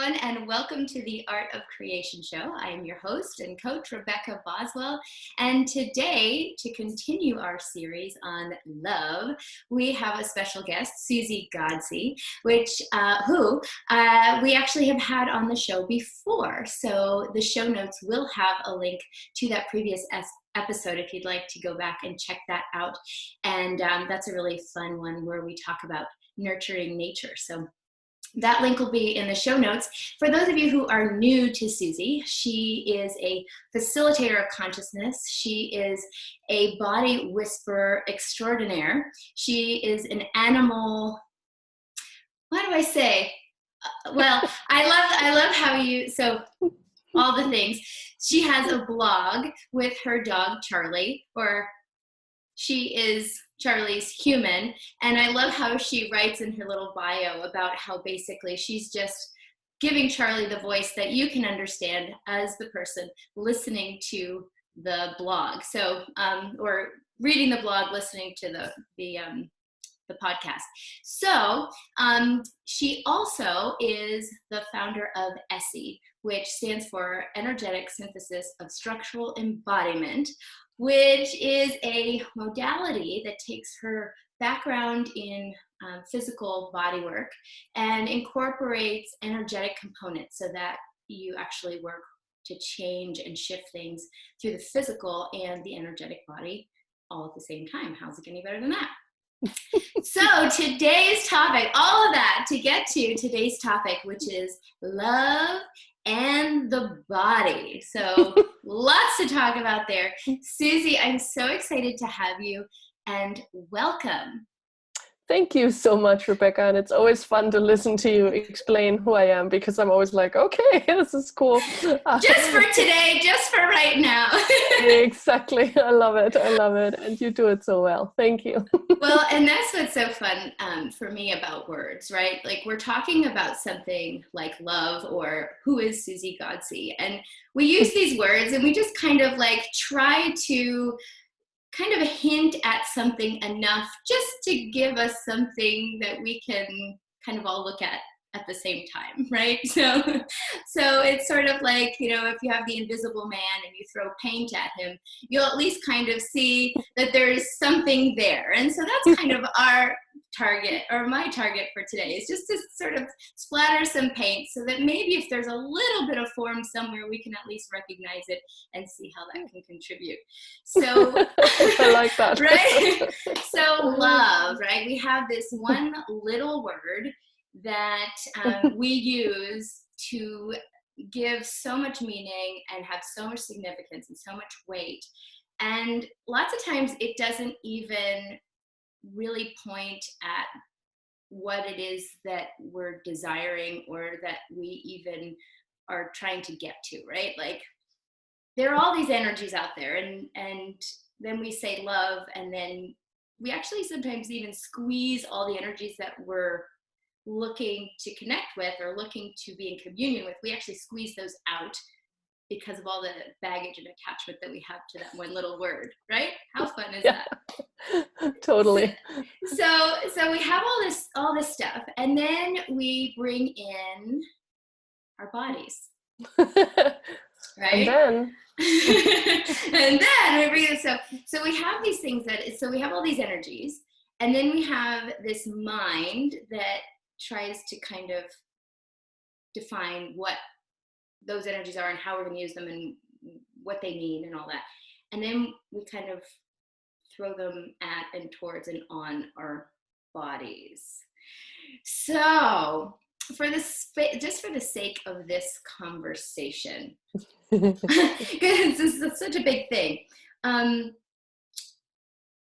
everyone, and welcome to the Art of Creation show. I am your host and coach, Rebecca Boswell, and today, to continue our series on love, we have a special guest, Suzy Godsey, who we actually have had on the show before. So the show notes will have a link to that previous episode if you'd like to go back and check that out. And that's a really fun one where we talk about nurturing nature. So that link will be in the show notes. For those of you who are new to Suzy, she is a facilitator of consciousness. She is a body whisperer extraordinaire. She is an animal, what do I say? Well, I love how you, so all the things. She has a blog with her dog, Charlie, or she is Charlie's human, and I love how she writes in her little bio about how basically she's just giving Charlie the voice that you can understand as the person listening to the blog. So, or reading the blog, listening to the podcast. So, she also is the founder of ESSE, which stands for Energetic Synthesis of Structural Embodiment, which is a modality that takes her background in physical body work and incorporates energetic components so that you actually work to change and shift things through the physical and the energetic body all at the same time. How's it getting better than that? So today's topic, all of that to get to today's topic, which is love and the body. So lots to talk about there. Suzy, I'm so excited to have you and welcome. Thank you so much, Rebecca. And it's always fun to listen to you explain who I am, because I'm always like, okay, this is cool. Just for today, just for right now. Exactly. I love it. I love it. And you do it so well. Thank you. Well, and that's what's so fun for me about words, right? Like we're talking about something like love or who is Suzy Godsey. And we use these words and we just kind of like try to kind of hint at something enough just to give us something that we can kind of all look at the same time, right? So it's sort of like, you know, if you have the invisible man and you throw paint at him, you'll at least kind of see that there's something there. And so that's kind of our target, or my target for today, is just to sort of splatter some paint so that maybe if there's a little bit of form somewhere, we can at least recognize it and see how that can contribute. So I like that. Right? So love, right? We have this one little word that we use to give so much meaning and have so much significance and so much weight. And lots of times it doesn't even really point at what it is that we're desiring or that we even are trying to get to, right? Like there are all these energies out there, and then we say love, and then we actually sometimes even squeeze all the energies that we're looking to connect with or looking to be in communion with. We actually squeeze those out because of all the baggage and attachment that we have to that one little word, right? How fun is that? Totally. So we have all this stuff, and then we bring in our bodies, right? And then and then we bring it. So we have these things so we have all these energies, and then we have this mind that tries to kind of define what those energies are and how we're going to use them and what they mean and all that. And then we kind of throw them at and towards and on our bodies. So just for the sake of this conversation, because it's such a big thing,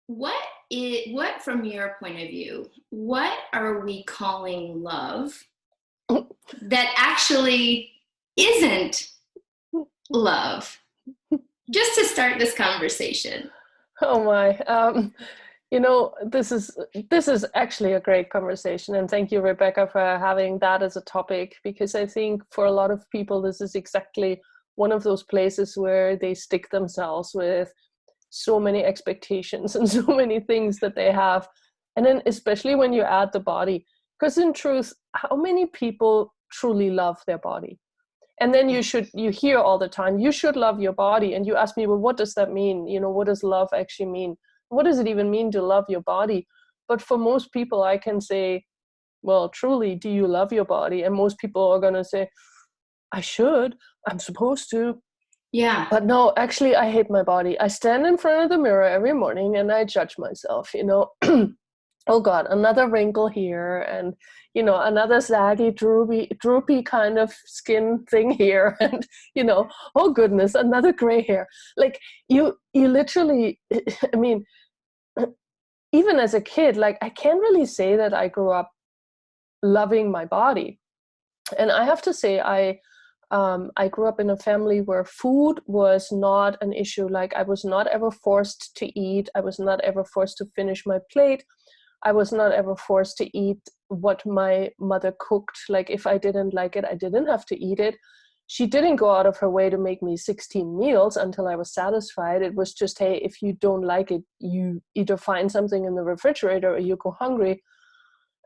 what from your point of view, what are we calling love that actually isn't love? Just to start this conversation. Oh my, you know, this is actually a great conversation, and thank you, Rebecca, for having that as a topic, because I think for a lot of people this is exactly one of those places where they stick themselves with so many expectations and so many things that they have. And then especially when you add the body, because in truth, how many people truly love their body. And then you hear all the time, you should love your body. And you ask me, well, what does that mean? What does love actually mean? What does it even mean to love your body? But for most people, I can say, well, truly, do you love your body? And most people are going to say, I should, I'm supposed to. Yeah. But no, actually, I hate my body. I stand in front of the mirror every morning and I judge myself, Oh God, another wrinkle here, and another saggy, droopy kind of skin thing here, and oh goodness, another gray hair. Like you literally, I mean, even as a kid, like I can't really say that I grew up loving my body, and I have to say I grew up in a family where food was not an issue. Like I was not ever forced to eat. I was not ever forced to finish my plate. I was not ever forced to eat what my mother cooked. Like if I didn't like it, I didn't have to eat it. She didn't go out of her way to make me 16 meals until I was satisfied. It was just, hey, if you don't like it, you either find something in the refrigerator or you go hungry.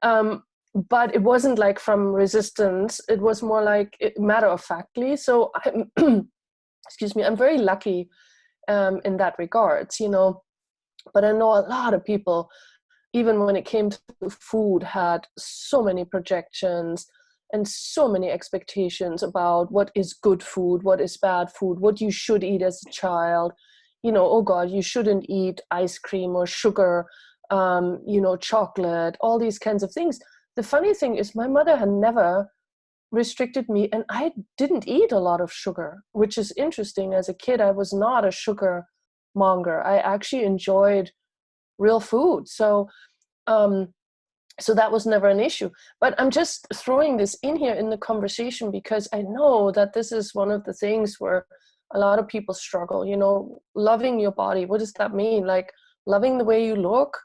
But it wasn't like from resistance. It was more like matter of factly. So excuse me, I'm very lucky in that regards, but I know a lot of people, even when it came to food, had so many projections and so many expectations about what is good food, what is bad food, what you should eat as a child. Oh God, you shouldn't eat ice cream or sugar, chocolate, all these kinds of things. The funny thing is my mother had never restricted me, and I didn't eat a lot of sugar, which is interesting. As a kid, I was not a sugar monger. I actually enjoyed real food. So that was never an issue. But I'm just throwing this in here in the conversation because I know that this is one of the things where a lot of people struggle, loving your body. What does that mean? Like loving the way you look?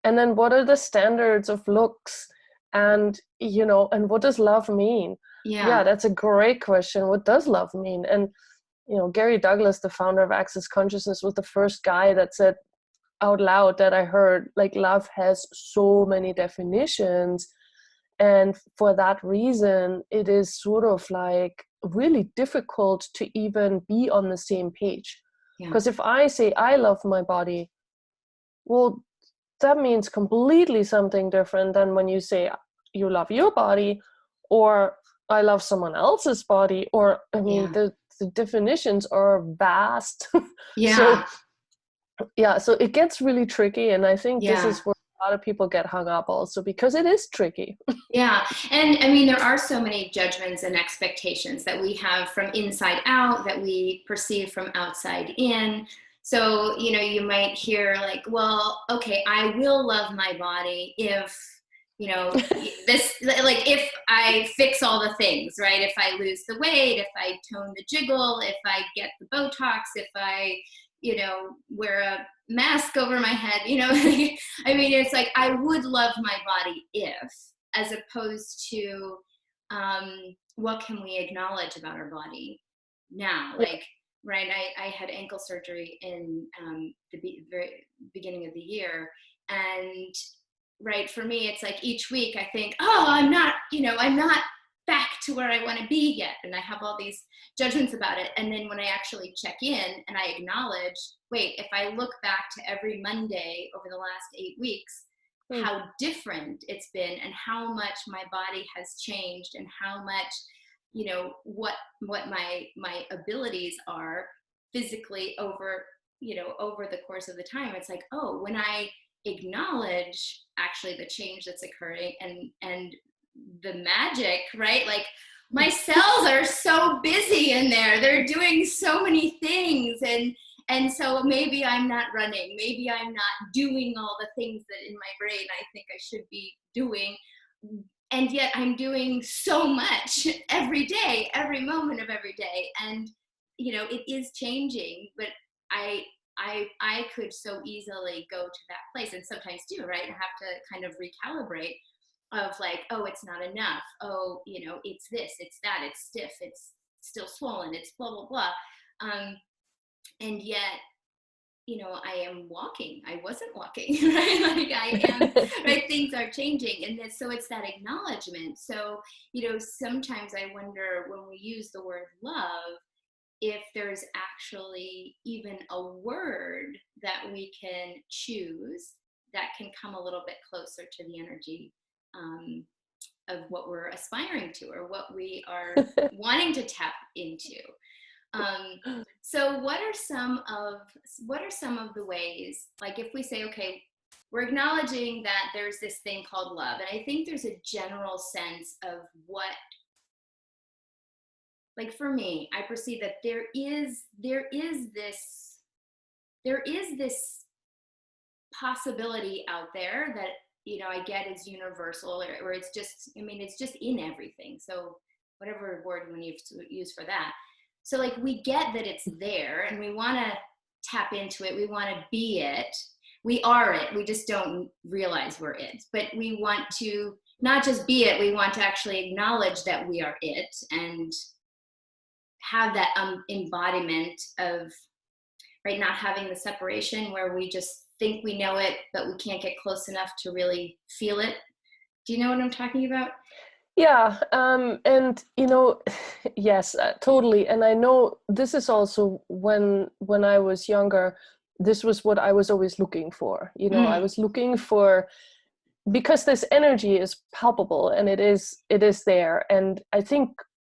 And then what are the standards of looks? And, and what does love mean? Yeah, that's a great question. What does love mean? And, Gary Douglas, the founder of Access Consciousness, was the first guy that said out loud that I heard, like, love has so many definitions. And for that reason, it is sort of like really difficult to even be on the same page. Because if I say I love my body, well, that means completely something different than when you say you love your body or I love someone else's body, or I mean, the definitions are vast. So it gets really tricky, and I think this is where a lot of people get hung up also, because it is tricky. Yeah. And I mean, there are so many judgments and expectations that we have from inside out that we perceive from outside in. So, you might hear like, well, okay, I will love my body if, this, like if I fix all the things, right? If I lose the weight, if I tone the jiggle, if I get the Botox, if I, wear a mask over my head, I mean, it's like, I would love my body if, as opposed to what can we acknowledge about our body now? Like, right, I had ankle surgery in the very beginning of the year, and right, for me, it's like each week I think, oh, I'm not back to where I want to be yet, and I have all these judgments about it. And then when I actually check in and I acknowledge, wait, if I look back to every Monday over the last 8 weeks, how different it's been, and how much my body has changed, and how much, what my abilities are physically over the course of the time. It's like, oh, when I acknowledge actually the change that's occurring and the magic, right? Like my cells are so busy in there, they're doing so many things, and so maybe I'm not running, maybe I'm not doing all the things that in my brain I think I should be doing, and yet I'm doing so much every day, every moment of every day. And it is changing, but I could so easily go to that place, and sometimes do, right? I have to kind of recalibrate of like, oh, it's not enough. Oh, it's this, it's that, it's stiff, it's still swollen, it's blah, blah, blah. And yet, I am walking. I wasn't walking, right? Like I am, right? Things are changing. And then, so it's that acknowledgement. So, sometimes I wonder when we use the word love, if there's actually even a word that we can choose that can come a little bit closer to the energy of what we're aspiring to or what we are wanting to tap into. So what are some of the ways, like if we say, okay, we're acknowledging that there's this thing called love, and I think there's a general sense of what, like for me, I perceive that there is this possibility out there that I get is universal, or it's just, it's just in everything. So whatever word you want to use for that. So like we get that it's there and we want to tap into it. We want to be it. We are it. We just don't realize we're it. But we want to not just be it, we want to actually acknowledge that we are it and have that embodiment of, right, not having the separation where we just think we know it, but we can't get close enough to really feel it. Do you know what I'm talking about? Yeah, and yes, totally. And I know this is also when I was younger, this was what I was always looking for. I was looking for, because this energy is palpable and it is there, and I think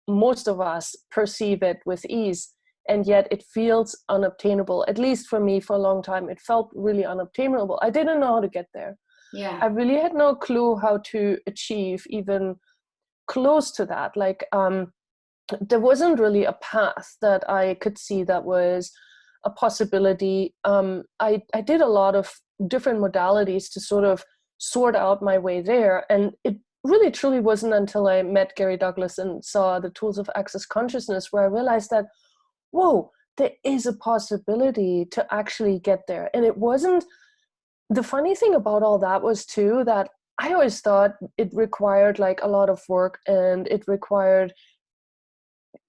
most of us perceive it with ease, and yet it feels unobtainable. At least for me, for a long time, it felt really unobtainable. I didn't know how to get there. Yeah, I really had no clue how to achieve even close to that. Like there wasn't really a path that I could see that was a possibility. I did a lot of different modalities to sort of sort out my way there, and it really truly wasn't until I met Gary Douglas and saw the Tools of Access Consciousness where I realized that, whoa, there is a possibility to actually get there. And it wasn't, the funny thing about all that was too that I always thought it required like a lot of work, and it required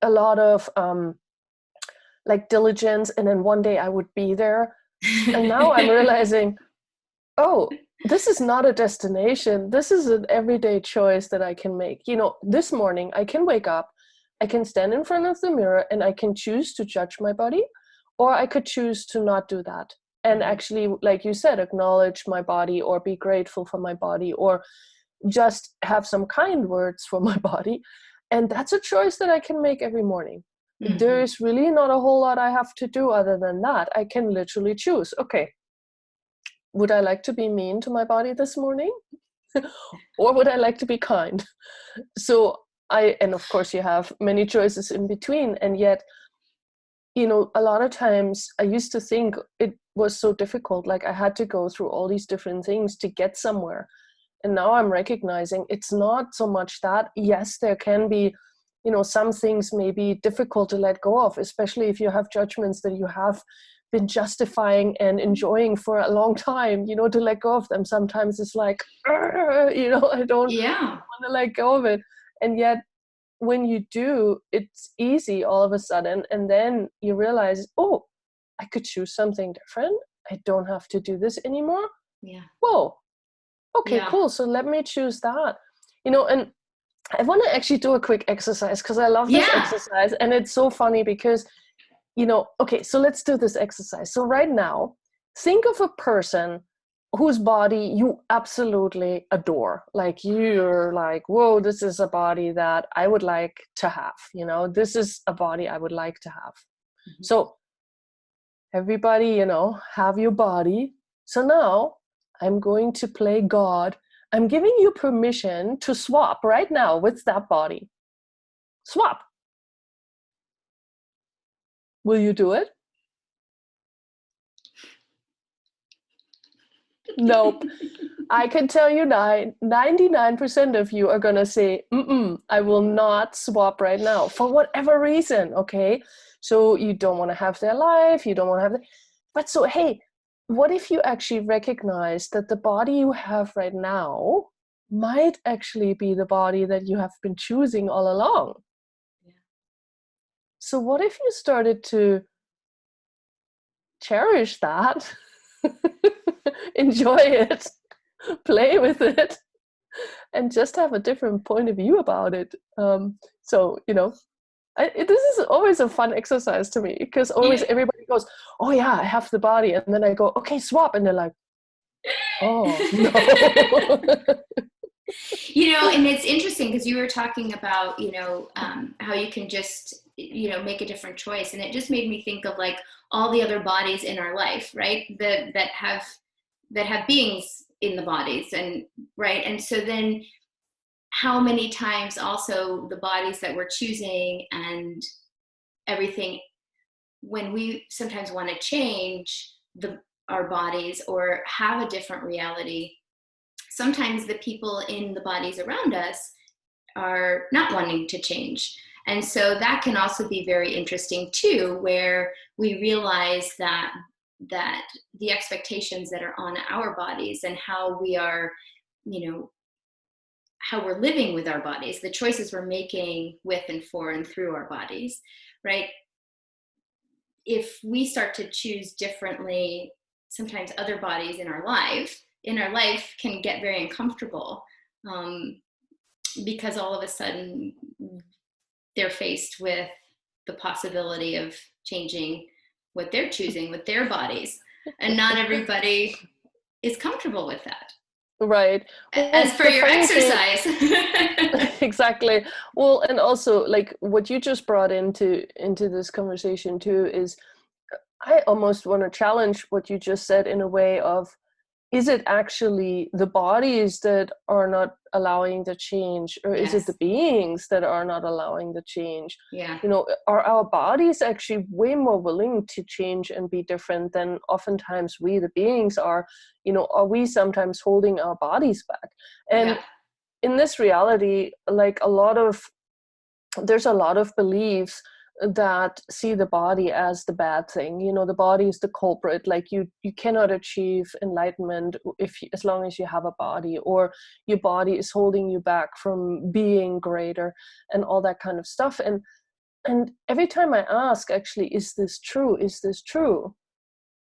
a lot of like diligence, and then one day I would be there. And now I'm realizing, oh, this is not a destination. This is an everyday choice that I can make. This morning I can wake up, I can stand in front of the mirror, and I can choose to judge my body, or I could choose to not do that. And actually, like you said, acknowledge my body, or be grateful for my body, or just have some kind words for my body. And that's a choice that I can make every morning. There's really not a whole lot I have to do other than that. I can literally choose, okay, would I like to be mean to my body this morning? Or would I like to be kind? So and of course you have many choices in between. And yet, a lot of times I used to think it was so difficult, like I had to go through all these different things to get somewhere. And now I'm recognizing it's not so much that. Yes, there can be, some things may be difficult to let go of, especially if you have judgments that you have been justifying and enjoying for a long time. To let go of them sometimes it's like, I don't want to let go of it. And yet when you do, it's easy all of a sudden. And then you realize, oh, I could choose something different. I don't have to do this anymore. Yeah. Whoa. Okay, cool. So let me choose that. And I want to actually do a quick exercise because I love this exercise. And it's so funny because, okay, so let's do this exercise. So right now, think of a person whose body you absolutely adore. Like you're like, whoa, this is a body that I would like to have. This is a body I would like to have. So everybody, have your body. So now I'm going to play God. I'm giving you permission to swap right now with that body. Swap. Will you do it? Nope. I can tell you 99% of you are going to say, I will not swap right now for whatever reason, okay? So you don't want to have their life, you don't want to have but so, hey, what if you actually recognize that the body you have right now might actually be the body that you have been choosing all along? Yeah. So what if you started to cherish that, enjoy it, play with it, and just have a different point of view about it. So, this is always a fun exercise to me, because always everybody goes, oh yeah, I have the body. And then I go, okay, swap. And they're like, oh, no. And it's interesting because you were talking about, how you can just, make a different choice. And it just made me think of like all the other bodies in our life, right? That have beings in the bodies, and right. And so then how many times also the bodies that we're choosing and everything, when we sometimes want to change our bodies or have a different reality, sometimes the people in the bodies around us are not wanting to change. And so that can also be very interesting too, where we realize that the expectations that are on our bodies and how we are, how we're living with our bodies, the choices we're making with and for and through our bodies, right? If we start to choose differently, sometimes other bodies in our life can get very uncomfortable, because all of a sudden they're faced with the possibility of changing what they're choosing with their bodies. And not everybody is comfortable with that. Right. Well, as per your exercise. Exactly. Well, and also like what you just brought into this conversation too is, I almost want to challenge what you just said in a way of, is it actually the bodies that are not allowing the change, or is it the beings that are not allowing the change? Yeah. Are our bodies actually way more willing to change and be different than oftentimes we, the beings, are? Are we sometimes holding our bodies back? And in this reality, like there's a lot of beliefs that see the body as the bad thing. The body is the culprit. Like you cannot achieve enlightenment as long as you have a body, or your body is holding you back from being greater, and all that kind of stuff. And every time I ask, actually, is this true? Is this true?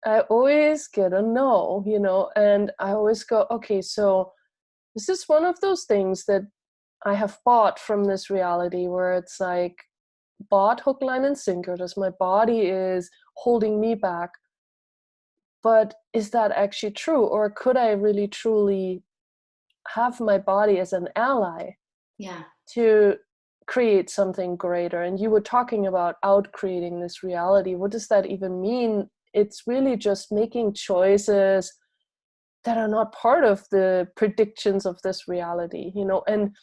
I always get a no, and I always go, okay, so this is one of those things that I have bought from this reality, where it's like, bought hook, line, and sinker, that my body is holding me back. But is that actually true? Or could I really truly have my body as an ally to create something greater? And you were talking about out-creating this reality. What does that even mean? It's really just making choices that are not part of the predictions of this reality, and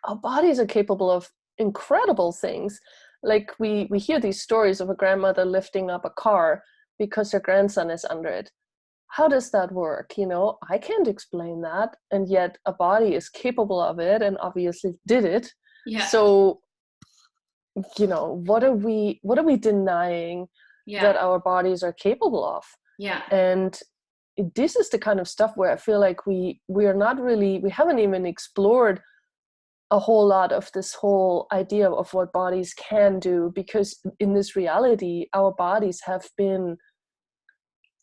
our bodies are capable of incredible things. Like we hear these stories of a grandmother lifting up a car because her grandson is under it. How does that work? I can't explain that, and yet a body is capable of it, and obviously did it. So what are we denying that our bodies are capable of? And this is the kind of stuff where I feel like we haven't even explored a whole lot of this whole idea of what bodies can do, because in this reality, our bodies have been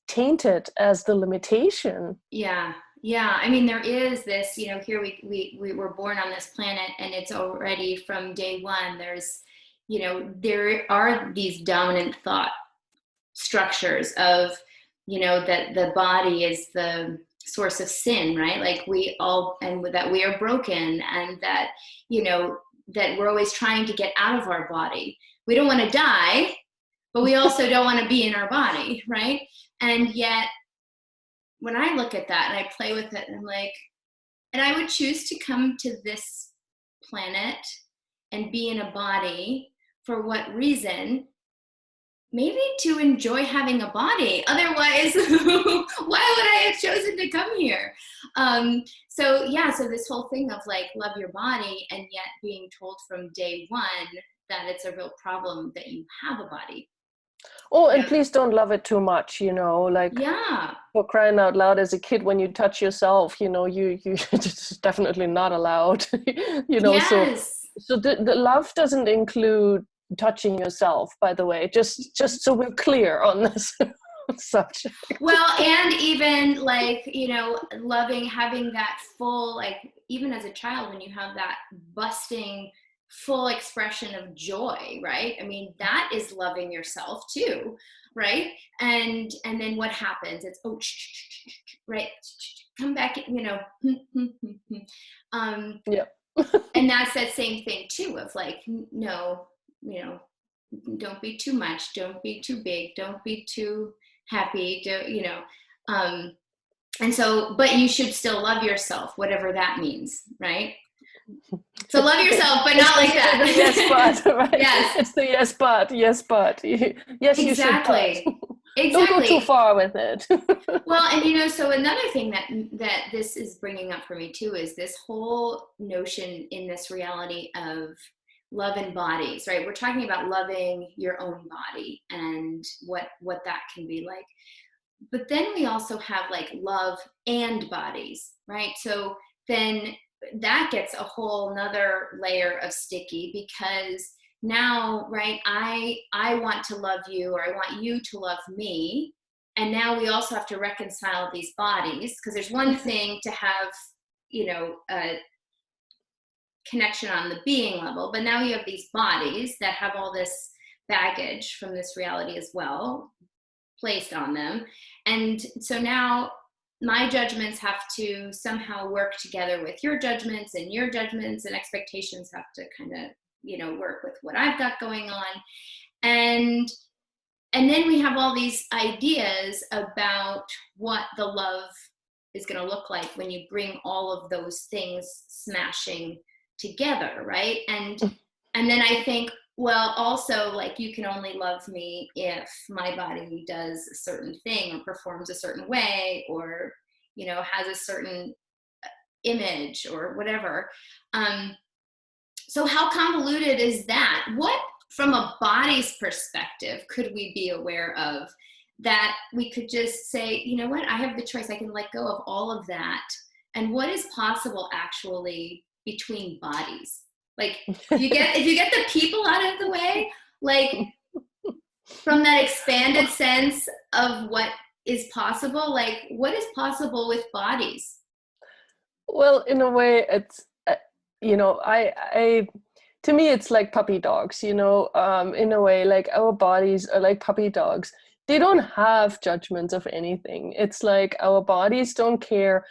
tainted as the limitation. Yeah. I mean, there is this, here we were born on this planet, and it's already from day one, there's, there are these dominant thought structures of, that the body is the source of sin, right? Like and that we are broken, and that, that we're always trying to get out of our body. We don't want to die, but we also don't want to be in our body, right? And yet, when I look at that and I play with it, and I'm like, and I would choose to come to this planet and be in a body for what reason? Maybe to enjoy having a body. Otherwise, why would I have chosen to come here? So this whole thing of like, love your body, and yet being told from day one that it's a real problem that you have a body. Oh, and please don't love it too much, like, for crying out loud, as a kid, when you touch yourself, you it's definitely not allowed, so the love doesn't include touching yourself, by the way, just so we're clear on this. subject. Well, and even like, you know, loving, having that full, like, even as a child, when you have that busting, full expression of joy, right? I mean, that is loving yourself too, right? And then what happens? It's, oh, right? Come back, you know. Yeah. And that's that same thing too, of like, no, you know, don't be too much, don't be too big, don't be too happy, don't, you know. And so, but you should still love yourself, whatever that means, right? So love yourself, but not like that. The yes, but, right? Yes. It's the yes, but, yes, but. Yes, Exactly. you should, but. Exactly. Don't go too far with it. Well, and you know, so another thing that this is bringing up for me too is this whole notion in this reality of love and bodies, right? We're talking about loving your own body and what that can be like. But then we also have like love and bodies, right? So then that gets a whole nother layer of sticky, because now, right, I want to love you, or I want you to love me. And now we also have to reconcile these bodies, because there's one thing to have, you know, a connection on the being level, but now you have these bodies that have all this baggage from this reality as well placed on them. And so now my judgments have to somehow work together with your judgments, and your judgments and expectations have to kind of, you know, work with what I've got going on. And then we have all these ideas about what the love is going to look like when you bring all of those things smashing together, right? And then I think, well, also, like, you can only love me if my body does a certain thing or performs a certain way, or, you know, has a certain image or whatever. So how convoluted is that? What, from a body's perspective, could we be aware of that we could just say, you know what, I have the choice, I can let go of all of that. And what is possible actually between bodies? Like, if you get the people out of the way, like, from that expanded sense of what is possible, like, what is possible with bodies? Well, in a way, it's, you know, I to me, it's like puppy dogs, you know, in a way, like our bodies are like puppy dogs. They don't have judgments of anything. It's like our bodies don't care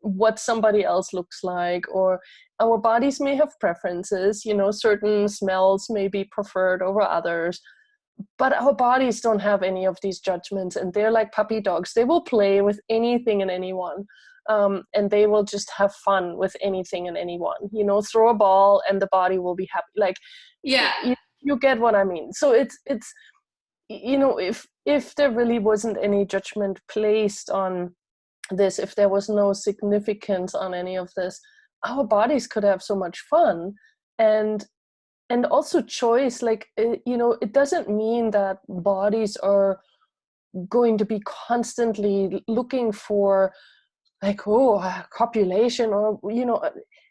what somebody else looks like, or our bodies may have preferences, you know, certain smells may be preferred over others, but our bodies don't have any of these judgments, and they're like puppy dogs. They will play with anything and anyone. And they will just have fun with anything and anyone, you know, throw a ball and the body will be happy. Like, Yeah. You get what I mean? So it's, you know, if there really wasn't any judgment placed on this, if there was no significance on any of this, our bodies could have so much fun. And also choice, like, you know, it doesn't mean that bodies are going to be constantly looking for, like, copulation, or, you know,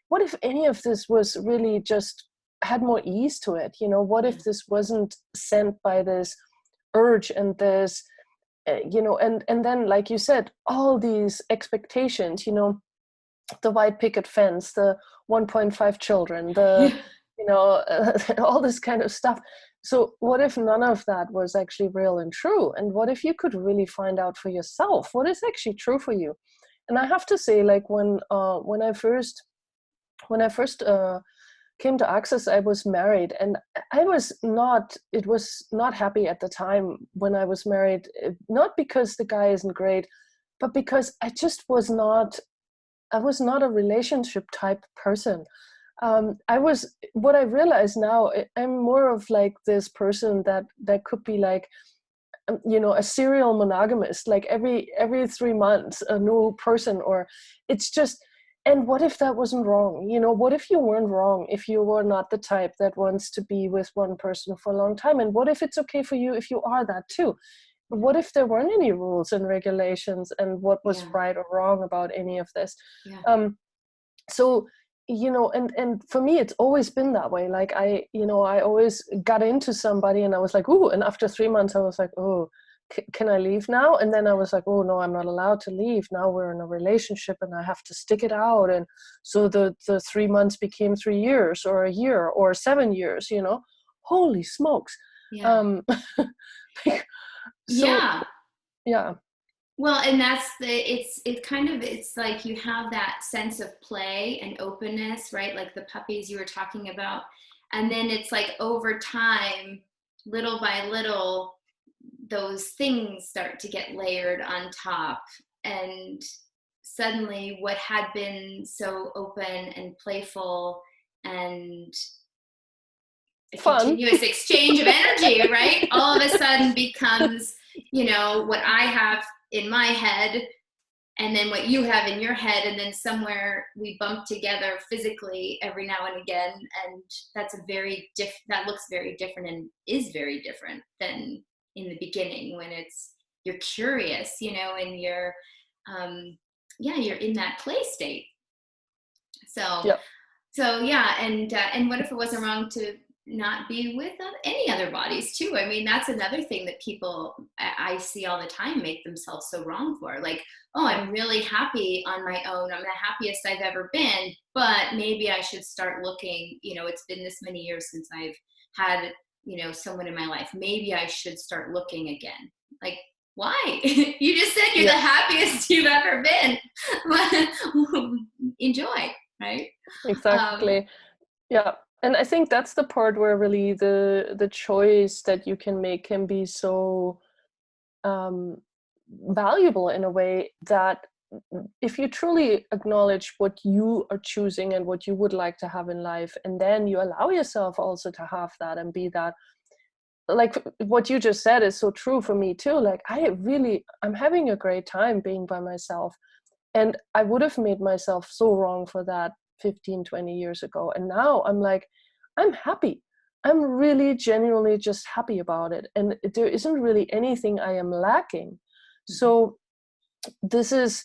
what if any of this was really just had more ease to it? You know, what if this wasn't sent by this urge and this, you know, and then, like you said, all these expectations, you know, the white picket fence, the 1.5 children, the, you know, all this kind of stuff. So what if none of that was actually real and true? And what if you could really find out for yourself what is actually true for you? And I have to say, like, when I first came to Access, I was married, and it was not happy at the time when I was married, not because the guy isn't great, but because I was not a relationship type person. What I realize now, I'm more of like this person that could be like, you know, a serial monogamist, like every 3 months a new person, or it's just, and what if that wasn't wrong? You know, what if you weren't wrong, if you were not the type that wants to be with one person for a long time? And what if it's okay for you if you are that too? What if there weren't any rules and regulations, and what was right or wrong about any of this? So, you know, and for me, it's always been that way. Like, I always got into somebody and I was like, ooh, and after 3 months I was like, oh, can I leave now? And then I was like, oh no, I'm not allowed to leave. Now we're in a relationship and I have to stick it out. And so the 3 months became 3 years or a year or 7 years, holy smokes. Yeah. So Yeah. yeah. Well, and that's it's like you have that sense of play and openness, right? Like the puppies you were talking about. And then it's like over time, little by little, those things start to get layered on top. And suddenly what had been so open and playful and a Fun. continuous exchange of energy, right? All of a sudden becomes, what I have in my head and then what you have in your head, and then somewhere we bump together physically every now and again, and that's that looks very different and is very different than in the beginning when you're curious, and you're you're in that play state. So Yeah. yeah, and what if it wasn't wrong to not be with any other bodies too? I mean, that's another thing that people I see all the time make themselves so wrong for. Like, oh, I'm really happy on my own. I'm the happiest I've ever been, but maybe I should start looking, it's been this many years since I've had, someone in my life. Maybe I should start looking again. Like, why? You just said you're the happiest you've ever been. Enjoy, right? Exactly. Yeah. And I think that's the part where really the choice that you can make can be so valuable in a way that if you truly acknowledge what you are choosing and what you would like to have in life, and then you allow yourself also to have that and be that, like what you just said is so true for me too. Like I'm having a great time being by myself, and I would have made myself so wrong for that 15, 20 years ago. And now I'm like, I'm happy. I'm really genuinely just happy about it. And there isn't really anything I am lacking. So this is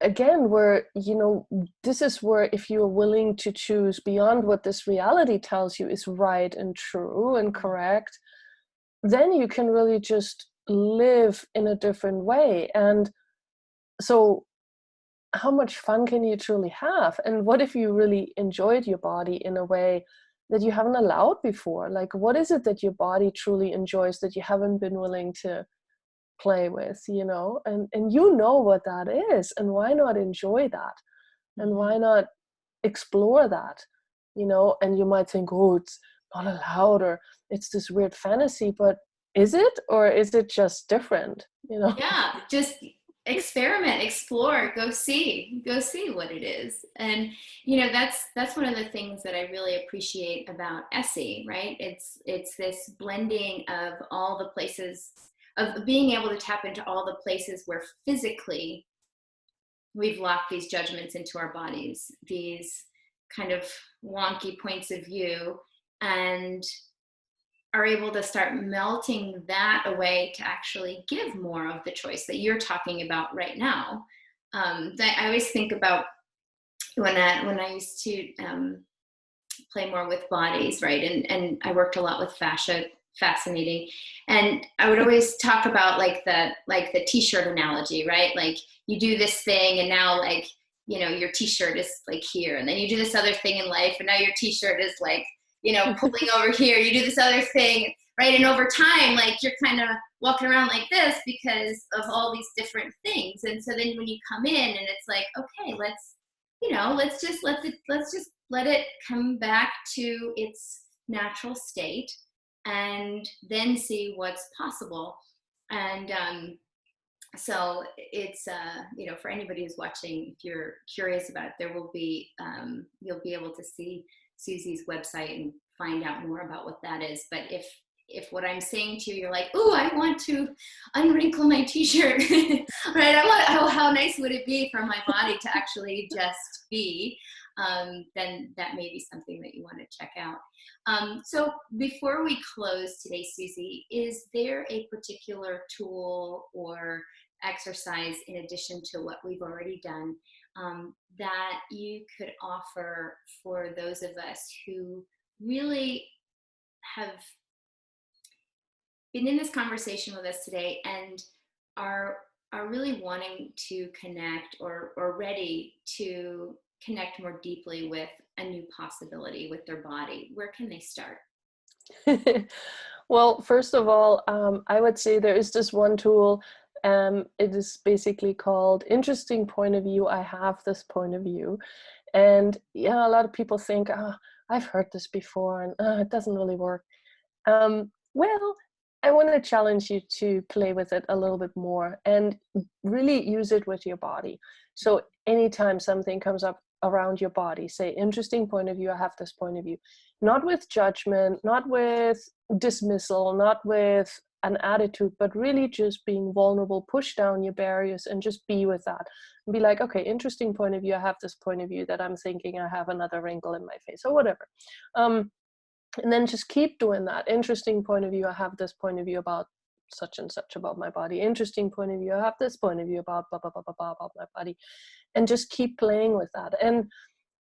again where, this is where if you're willing to choose beyond what this reality tells you is right and true and correct, then you can really just live in a different way. And so how much fun can you truly have? And what if you really enjoyed your body in a way that you haven't allowed before? Like, what is it that your body truly enjoys that you haven't been willing to play with, and what that is, and why not enjoy that? And why not explore that? And you might think, oh, it's not allowed, or it's this weird fantasy, but is it, or is it just different? Yeah, just experiment, explore, go see what it is. And that's one of the things that I really appreciate about ESSE, right? It's this blending of all the places, of being able to tap into all the places where physically we've locked these judgments into our bodies, these kind of wonky points of view, and are able to start melting that away to actually give more of the choice that you're talking about right now. I always think about when I used to play more with bodies, right? And I worked a lot with fascia, fascinating. And I would always talk about like the t-shirt analogy, right? Like you do this thing and now like, your t-shirt is like here, and then you do this other thing in life and now your t-shirt is like, pulling over here, you do this other thing, right? And over time, like you're kind of walking around like this because of all these different things. And so then when you come in and it's like, okay, let's just let it come back to its natural state and then see what's possible. And so it's for anybody who's watching, if you're curious about it, there will be you'll be able to see Suzy's website and find out more about what that is. But if what I'm saying to you, you're like, oh, I want to unwrinkle my t-shirt, right? How nice would it be for my body to actually just be? Then that may be something that you want to check out. So before we close today, Suzy, is there a particular tool or exercise in addition to what we've already done that you could offer for those of us who really have been in this conversation with us today and are really wanting to connect or ready to connect more deeply with a new possibility with their body, where can they start? Well, first of all, I would say there is this one tool. It is basically called Interesting Point of View. I have this point of view. And yeah, a lot of people think, oh, I've heard this before and it doesn't really work. Well, I want to challenge you to play with it a little bit more and really use it with your body. So anytime something comes up around your body, say, interesting point of view, I have this point of view, not with judgment, not with dismissal, not with an attitude, but really just being vulnerable, push down your barriers and just be with that. And be like, okay, interesting point of view, I have this point of view that I'm thinking I have another wrinkle in my face or whatever. And then just keep doing that. Interesting point of view, I have this point of view about such and such about my body. Interesting point of view, I have this point of view about blah, blah, blah, blah, blah, about my body. And just keep playing with that. And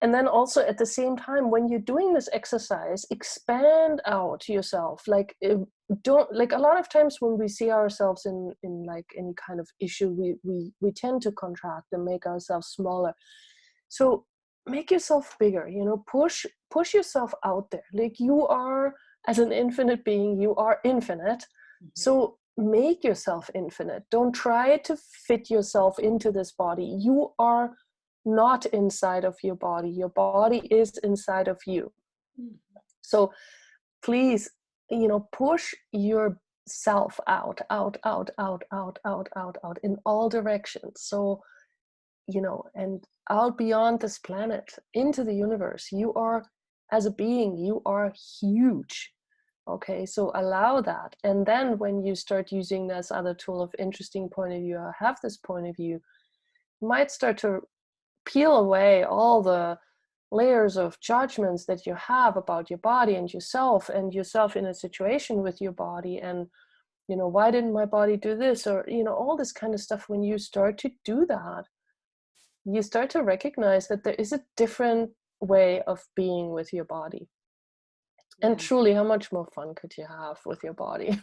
then also at the same time, when you're doing this exercise, expand out yourself. Like don't, like a lot of times when we see ourselves in like any kind of issue, we tend to contract and make ourselves smaller. So make yourself bigger, you know, push yourself out there. Like you are, as an infinite being, you are infinite. Mm-hmm. So make yourself infinite. Don't try to fit yourself into this body. You are not inside of your body. Your body is inside of you. Mm-hmm. So please, you know, push yourself out in all directions. So, you know, and out beyond this planet into the universe. You are, as a being, you are huge. Okay, so allow that. And then when you start using this other tool of interesting point of view, I have this point of view, you might start to peel away all the layers of judgments that you have about your body and yourself in a situation with your body. And, you know, why didn't my body do this? Or, you know, all this kind of stuff. When you start to do that, you start to recognize that there is a different way of being with your body. And truly, how much more fun could you have with your body?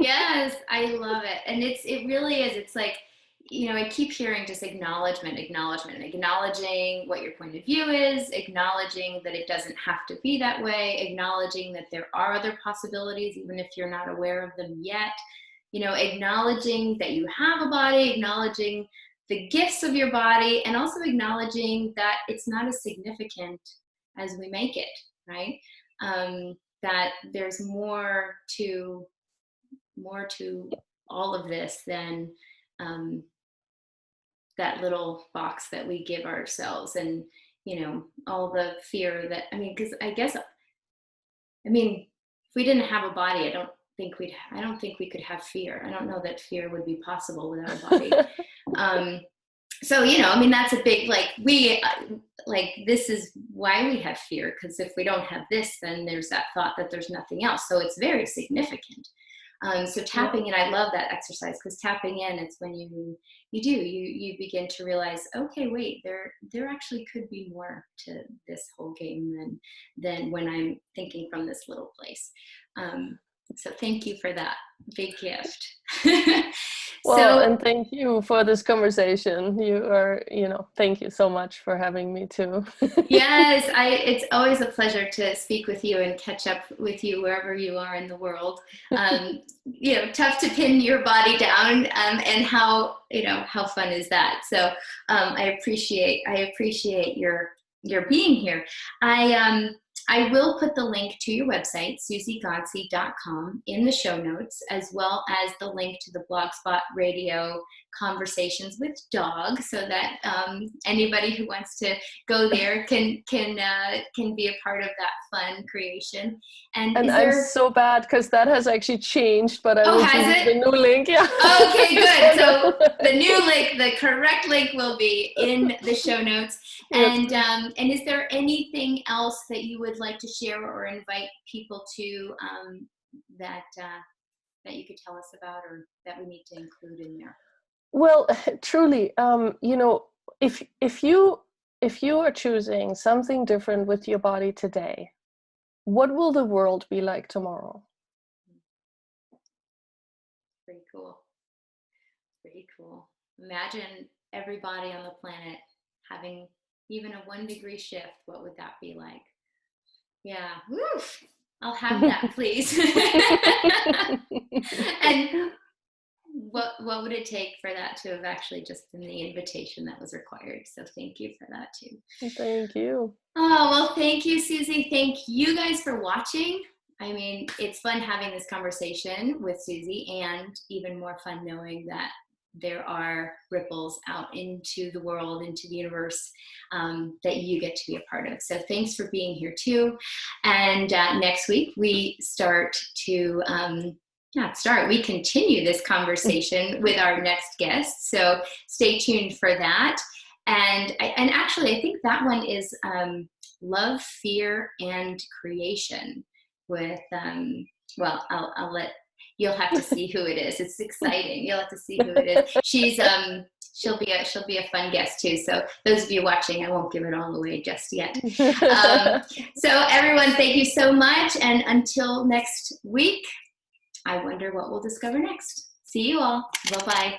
Yes, I love it. And it really is. It's like, you know, I keep hearing just acknowledging what your point of view is, acknowledging that it doesn't have to be that way, acknowledging that there are other possibilities, even if you're not aware of them yet, you know, acknowledging that you have a body, acknowledging the gifts of your body, and also acknowledging that it's not as significant as we make it, right? That there's more to all of this than that little box that we give ourselves, and, you know, all the fear that, I mean, because if we didn't have a body, I don't think we could have fear. I don't know that fear would be possible without a body. So, you know, I mean, that's a big, this is why we have fear, because if we don't have this, then there's that thought that there's nothing else. So it's very significant. So tapping in, I love that exercise, because tapping in, it's when you begin to realize, okay, wait, there actually could be more to this whole game than when I'm thinking from this little place. So thank you for that big gift. Well, and thank you for this conversation. You are, you know, thank you so much for having me too. Yes, it's always a pleasure to speak with you and catch up with you wherever you are in the world. You know, tough to pin your body down, and how fun is that? So I appreciate your being here. I will put the link to your website, suzygodsey.com, in the show notes, as well as the link to the Blogspot Radio Conversations with Dog, so that anybody who wants to go there can be a part of that fun creation. And I'm so bad, because that has actually changed, but I will has use the new link. Yeah. Okay, good. So the new link, the correct link, will be in the show notes. And yes. And is there anything else that you would like to share or invite people to, that you could tell us about, or that we need to include in there? Well, truly, you know, if you are choosing something different with your body today, what will the world be like tomorrow? Pretty cool. Pretty cool. Imagine everybody on the planet having even a 1 degree shift. What would that be like? Yeah. Woof. I'll have that, please. And what would it take for that to have actually just been the invitation that was required? So thank you for that too. Thank you. Oh, well, thank you, Suzy. Thank you guys for watching. I mean, it's fun having this conversation with Suzy, and even more fun knowing that there are ripples out into the world, into the universe, that you get to be a part of. So thanks for being here too. And next week we we continue this conversation with our next guest. So stay tuned for that. And actually, I think that one is Love, Fear, and Creation with, well, I'll let, you'll have to see who it is. It's exciting. You'll have to see who it is. She's, she'll be a fun guest too. So those of you watching, I won't give it all away just yet. So everyone, thank you so much. And until next week, I wonder what we'll discover next. See you all. Bye-bye.